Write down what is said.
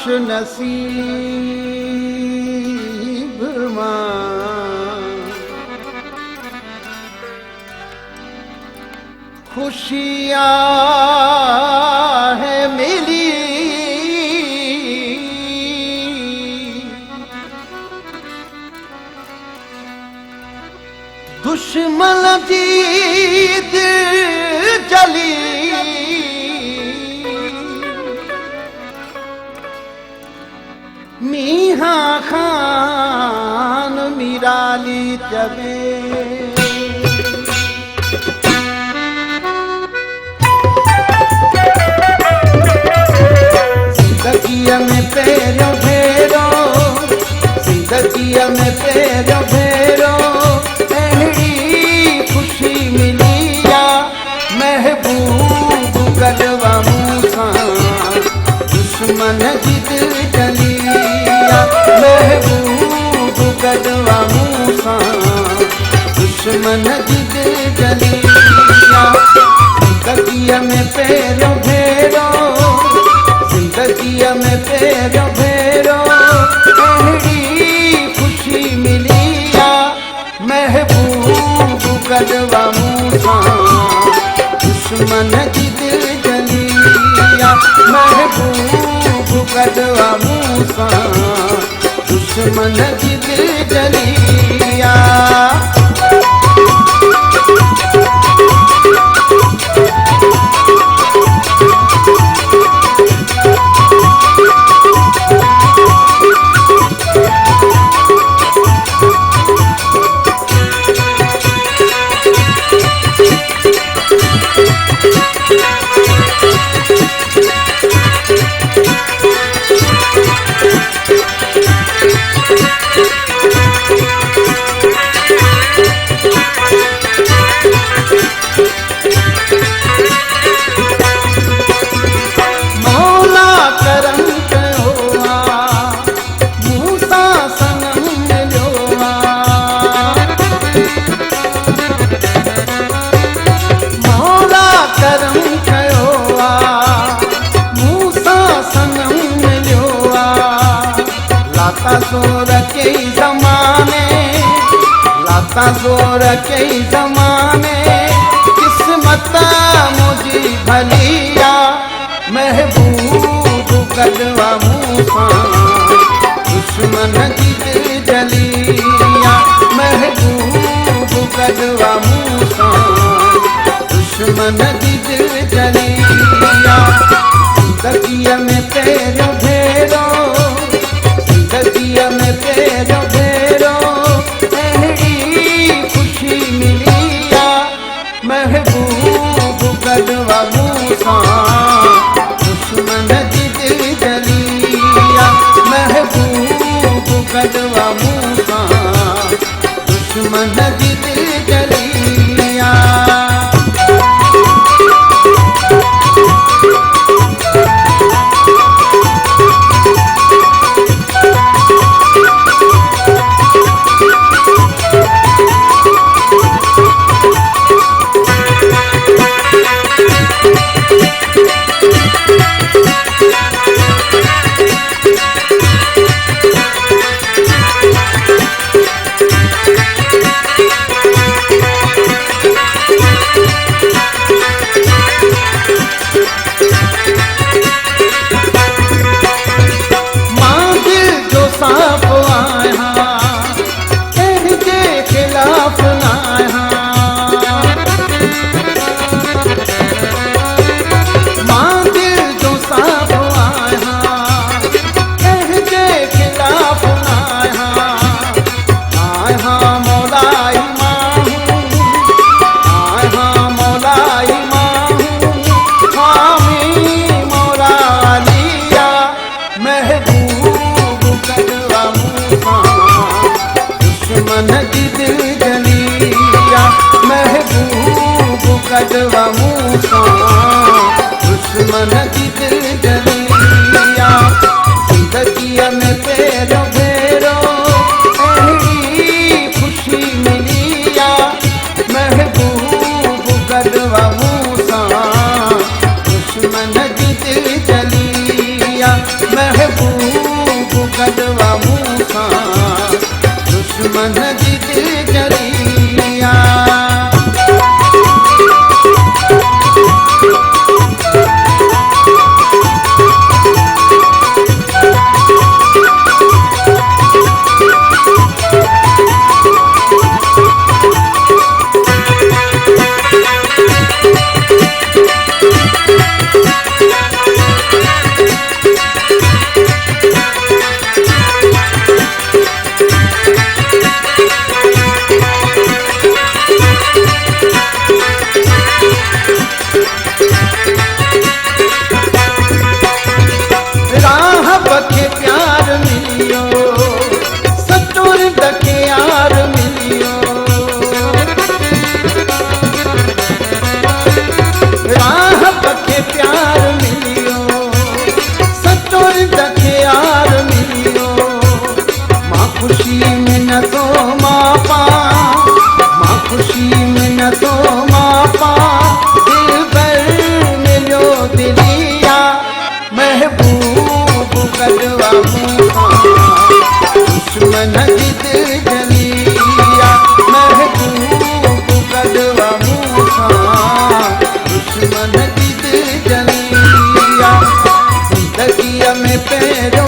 नसीब मां खुशियाँ है मिली, दुश्मन जीत जली, मीहा खान मिराली चवे। जिंदगी में पैरो भेरो, जिंदगी में पैरो भेरो, अहड़ी खुशी मिलिया महबूब गलवा मूसा, दुश्मन जिद जलिया महबूब गलवा मूसा, दुश्मन जिद जलिया। जिंदगी में पैरो भेरो, जिंदगी में पैरो भेरो, अहड़ी खुशी मिलिया महबूब गलवा मूसा, दुश्मन जिद जलिया महबूब गलवा मूसा, दुश्मन जिद जलिया। जोर के जमाने, लाता जोर के जमाने, किस्मत मुझी भलिया महबूब गलवा मूसा, दुश्मन जिद जलिया महबूब गलवा मूसा, दुश्मन जिद जलिया। जिंदगी में पैरो भेरो, जिंदगी में पैरो भेरो, अहड़ी खुशी मिलिया महबूब गलवा मूसा, दुश्मन जिद जलिया महबूब गलवा मूसा, दुश्मन जिद जलिया। गलवा मूसा, दुश्मन जिद जलिया। जिंदगी में पैरो भेरो, अहड़ी खुशी मिलिया महबूब गलवा मूसा, दुश्मन जिद जलिया महबूब पखे प्यार मिलियो सचोर दखे यार मिलियो राह पखे प्यार मिलियो सचोर दखे यार मिलियो मां खुशी में न तो मापा मां खुशी में न तो मापा दिल पर मिलो दिलिया महबूब कदवा मूसा दुश्मन जिद जलिया महबूब कदवा मूसा दुश्मन जिद जलिया जिंदगी में पैरों